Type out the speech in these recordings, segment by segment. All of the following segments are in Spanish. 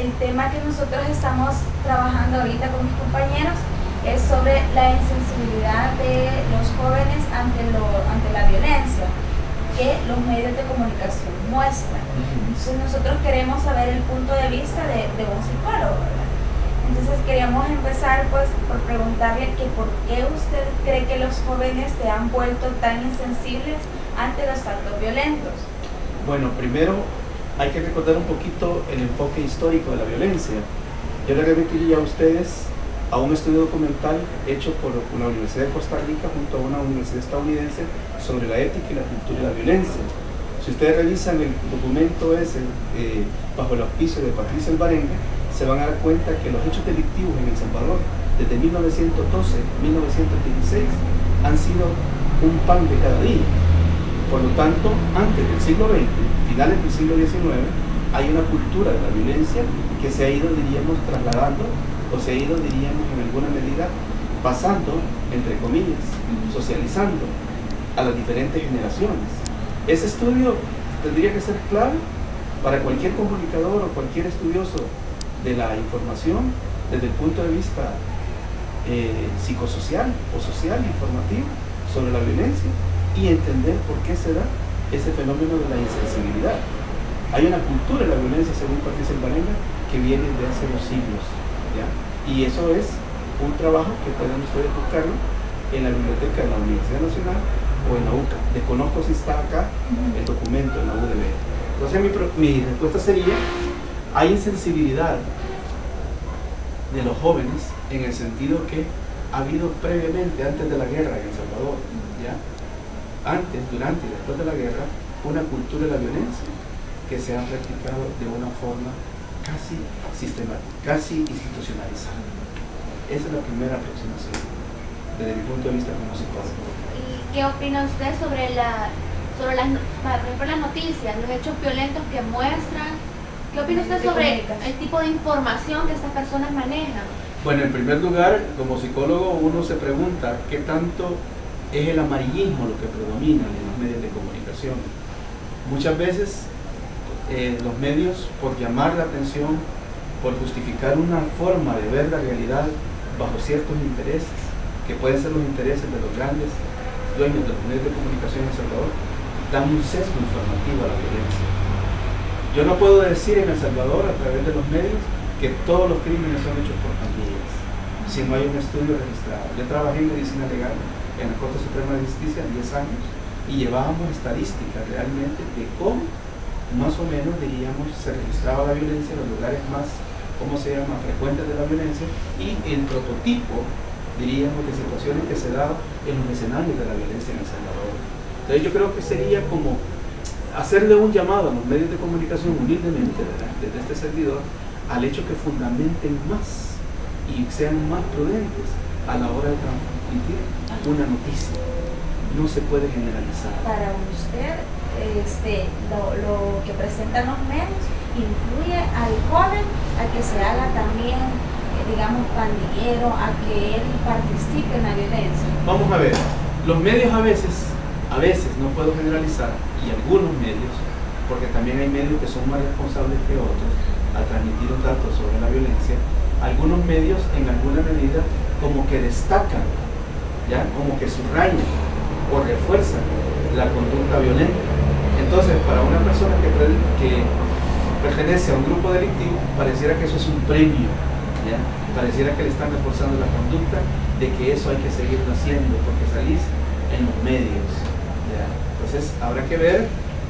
el tema que nosotros estamos trabajando ahorita con mis compañeros es sobre la insensibilidad de los jóvenes ante la violencia que los medios de comunicación muestran. Entonces nosotros queremos saber el punto de vista de un psicólogo, ¿verdad? Entonces queríamos empezar pues por preguntarle que por qué usted cree que los jóvenes se han vuelto tan insensibles ante los actos violentos. Bueno, primero hay que recordar un poquito el enfoque histórico de la violencia. Yo le remitiría a ustedes a un estudio documental hecho por la Universidad de Costa Rica junto a una universidad estadounidense sobre la ética y la cultura de la violencia. Si ustedes revisan el documento ese bajo el auspicio de Patricia Alvarenga, se van a dar cuenta que los hechos delictivos en El Salvador desde 1912-1916 han sido un pan de cada día. Por lo tanto, antes del siglo XX, finales del siglo XIX, hay una cultura de la violencia que se ha ido, diríamos, trasladando o se ha ido, diríamos, en alguna medida pasando, entre comillas, socializando a las diferentes generaciones. Ese estudio tendría que ser clave para cualquier comunicador o cualquier estudioso de la información desde el punto de vista psicosocial o social, informativo, sobre la violencia y entender por qué se da ese fenómeno de la insensibilidad. Hay una cultura de la violencia, según Patricia Alvarenga, que viene de hace unos siglos, ¿ya? Y eso es un trabajo que pueden ustedes buscarlo en la biblioteca de la Universidad Nacional o en la UCA. Desconozco si está acá el documento en la UDB. Entonces mi respuesta sería: hay insensibilidad de los jóvenes en el sentido que ha habido previamente, antes de la guerra en El Salvador, ¿ya? Antes, durante y después de la guerra, una cultura de la violencia que se ha practicado de una forma casi sistemática, casi institucionalizada. Esa es la primera aproximación desde mi punto de vista como psicólogo. ¿Y qué opina usted sobre las noticias, los hechos violentos que muestran? ¿Qué opina usted sobre el tipo de información que estas personas manejan? Bueno, en primer lugar, como psicólogo uno se pregunta qué tanto es el amarillismo lo que predomina en los medios de comunicación. Muchas veces los medios, por llamar la atención, por justificar una forma de ver la realidad bajo ciertos intereses, que pueden ser los intereses de los grandes dueños de los medios de comunicación en El Salvador, dan un sesgo informativo a la violencia. Yo no puedo decir en El Salvador, a través de los medios, que todos los crímenes son hechos por pandillas, si no hay un estudio registrado. Yo trabajé en medicina legal en la Corte Suprema de Justicia 10 años y llevábamos estadísticas realmente de cómo, más o menos, diríamos, se registraba la violencia en los lugares más, ¿cómo se llama?, frecuentes de la violencia, y el prototipo, diríamos, de situaciones que se daban en los escenarios de la violencia en El Salvador. Entonces yo creo que sería como hacerle un llamado a los medios de comunicación humildemente, desde este servidor, al hecho que fundamenten más y sean más prudentes a la hora de transmitir una noticia. No se puede generalizar. Para usted, lo que presentan los medios incluye al joven a que se haga también, digamos, pandillero, a que él participe en la violencia. Vamos a ver, los medios a veces, no puedo generalizar, y algunos medios, porque también hay medios que son más responsables que otros al transmitir un dato sobre la violencia, algunos medios en alguna medida como que destacan, ¿ya?, como que subrayan o refuerzan la conducta violenta. Entonces, para una persona que pertenece a un grupo delictivo, pareciera que eso es un premio, ¿ya? Pareciera que le están reforzando la conducta de que eso hay que seguirlo haciendo porque salís en los medios, ¿ya? Entonces, habrá que ver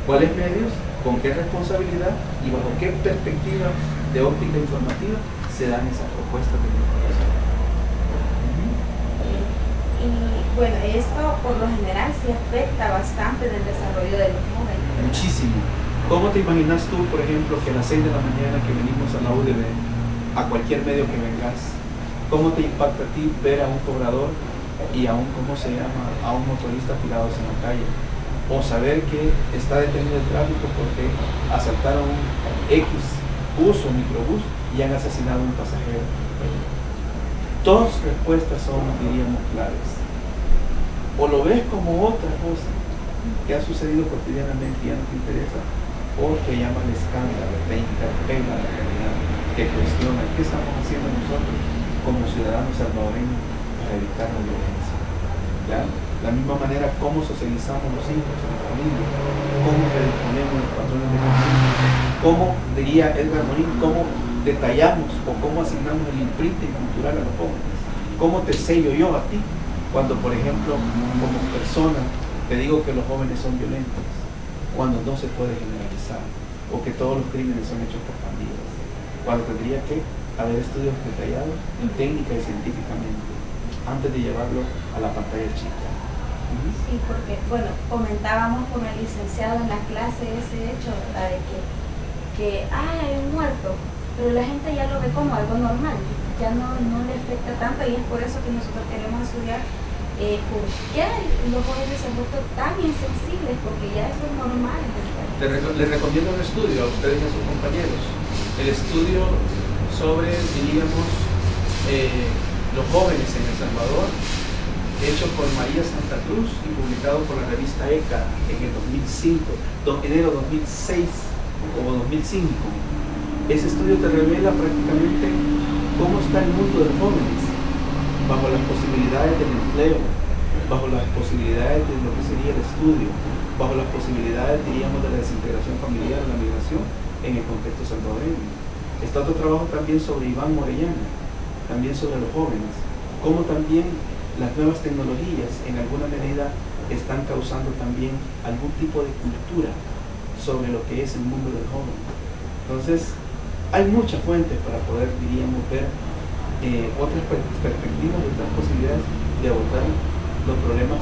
cuáles medios, con qué responsabilidad y bajo qué perspectiva de óptica informativa se dan esas propuestas de información. Y bueno, esto por lo general sí afecta bastante del desarrollo de los jóvenes. Muchísimo. ¿Cómo te imaginas tú, por ejemplo, que a las 6 de la mañana que venimos a la UDB, a cualquier medio que vengas, cómo te impacta a ti ver a un cobrador y a un, ¿cómo se llama?, a un motorista tirados en la calle? O saber que está detenido el tráfico porque asaltaron un X bus o microbús y han asesinado a un pasajero. Dos respuestas son, diríamos, claves. O lo ves como otra cosa que ha sucedido cotidianamente y ya no te interesa, o te llama el escándalo, te interpela la realidad. que cuestiona qué estamos haciendo nosotros como ciudadanos salvadoreños para evitar la violencia. ¿Ya? De la misma manera, cómo socializamos los hijos en la familia, cómo predisponemos los patrones de familia, cómo, diría Edgar Morin, cómo detallamos o cómo asignamos el imprinting cultural a los jóvenes, cómo te sello yo a ti cuando, por ejemplo, como persona te digo que los jóvenes son violentos, cuando no se puede generalizar, o que todos los crímenes son hechos por pandillas, cuando tendría que haber estudios detallados técnica y científicamente antes de llevarlo a la pantalla chica. Sí, porque, bueno, comentábamos con el licenciado en la clase ese hecho, ¿verdad? De que hay un muerto, pero la gente ya lo ve como algo normal, ya no le afecta tanto, y es por eso que nosotros queremos estudiar por qué los jóvenes se han vuelto tan insensibles, porque ya eso es normal. Les recomiendo un estudio a ustedes y a sus compañeros, el estudio sobre, diríamos, los jóvenes en El Salvador, hecho por María Santa Cruz y publicado por la revista ECA en el 2005, enero 2006 o 2005. Ese estudio te revela prácticamente cómo está el mundo de los jóvenes, bajo las posibilidades del empleo, bajo las posibilidades de lo que sería el estudio, bajo las posibilidades, diríamos, de la desintegración familiar, la migración en el contexto salvadoreño. Está otro trabajo también sobre Iván Morellana, también sobre los jóvenes, cómo también las nuevas tecnologías en alguna medida están causando también algún tipo de cultura sobre lo que es el mundo del joven. Entonces, hay muchas fuentes para poder, diríamos, ver otras perspectivas y otras posibilidades de abordar los problemas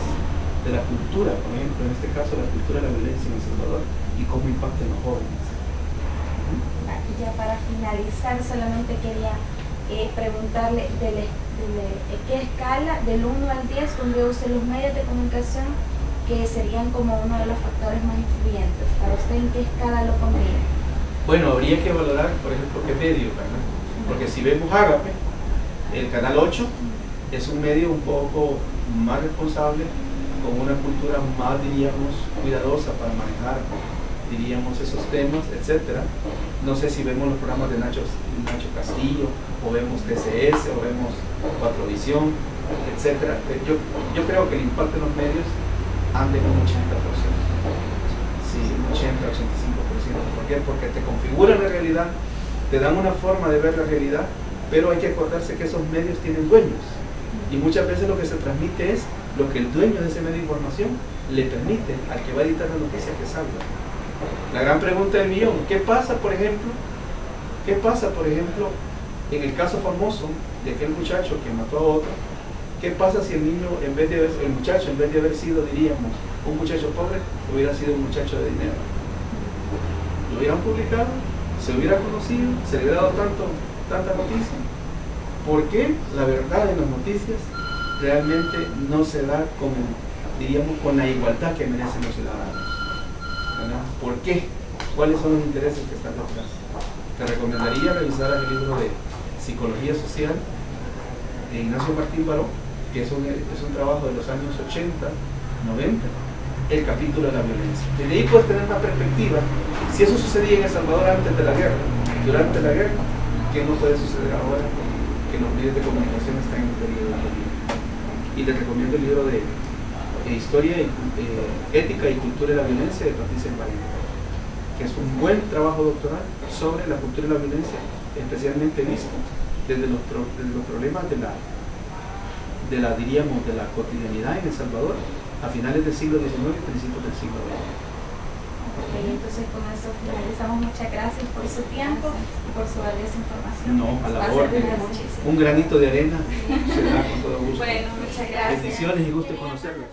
de la cultura, por ejemplo, en este caso la cultura de la violencia en El Salvador y cómo impacta en los jóvenes. Ya para finalizar, solamente quería preguntarle qué escala del 1 al 10 pondría usted los medios de comunicación que serían como uno de los factores más influyentes. Para usted, ¿en qué escala lo pondría? Bueno, habría que valorar, por ejemplo, qué medio, ¿verdad? Porque si vemos Ágape, el canal 8 es un medio un poco más responsable, con una cultura más, diríamos, cuidadosa para manejar, diríamos, esos temas, etcétera. No sé si vemos los programas de Nacho Castillo, o vemos TCS, o vemos Cuatrovisión, etcétera. Yo creo que el impacto en los medios anda en un 80%. Sí, un 80-85%. ¿Por qué? Porque te configuran la realidad, te dan una forma de ver la realidad, pero hay que acordarse que esos medios tienen dueños. Y muchas veces lo que se transmite es lo que el dueño de ese medio de información le permite al que va a editar la noticia que salga. La gran pregunta del millón, ¿qué pasa, por ejemplo, en el caso famoso de aquel muchacho que mató a otro? ¿Qué pasa si el niño, el muchacho, en vez de haber sido, diríamos, un muchacho pobre, hubiera sido un muchacho de dinero? Lo hubieran publicado, se hubiera conocido, se le hubiera dado tanta noticia. ¿Por qué la verdad en las noticias realmente no se da como, diríamos, con la igualdad que merecen los ciudadanos? ¿Verdad? ¿Por qué? ¿Cuáles son los intereses que están detrás? Te recomendaría revisar el libro de Psicología Social de Ignacio Martín Baró, que es un trabajo de los años 80, 90, el capítulo de la violencia. Desde ahí puedes tener una perspectiva. Si eso sucedía en El Salvador antes de la guerra, durante la guerra, ¿qué no puede suceder ahora que los medios de comunicación están en un periodo de la vida? Y les recomiendo el libro de Historia, Ética y Cultura de la Violencia de Patricia Valente, que es un buen trabajo doctoral sobre la cultura de la violencia, especialmente visto desde los problemas de la cotidianidad en El Salvador a finales del siglo XIX y principios del siglo XX. Ok, entonces con eso finalizamos. Muchas gracias por su tiempo y por su valiosa información. No, a la orden. Un granito de arena se da con todo gusto. Bueno, muchas gracias. Bendiciones y gusto conocerlos.